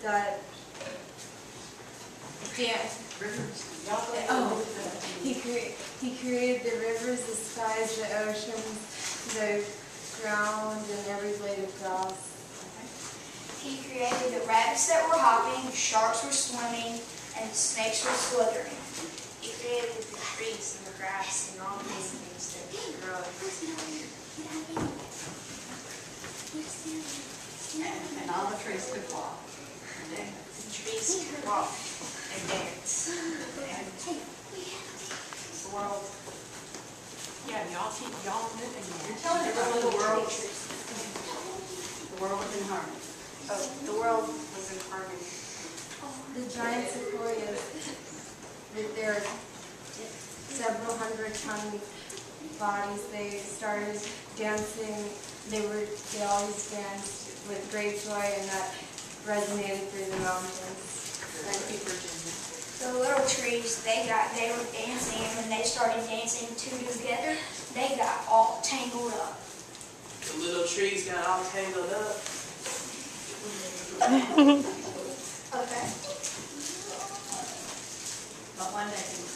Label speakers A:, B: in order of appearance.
A: that he created the rivers, the skies, the oceans, the ground, and every blade of grass.
B: He created the rabbits that were hopping, the sharks were swimming, and the snakes were slithering.
C: He created the trees and the grass and all these things that grow.
D: And all the trees could walk.
C: And the trees could walk and dance. And the world.
D: Yeah, y'all in it, and you're
C: telling everyone the world was
D: in harmony.
C: Oh, the world was in harmony.
A: The giant sequoias, they're several 100-ton bodies. They started dancing. They always danced with great joy, and that resonated through the mountains.
D: Thank you, Virginia.
B: The little trees, they were dancing, and when they started dancing two together, they got all tangled up.
E: The little trees got all tangled up.
B: Okay.
D: But one day things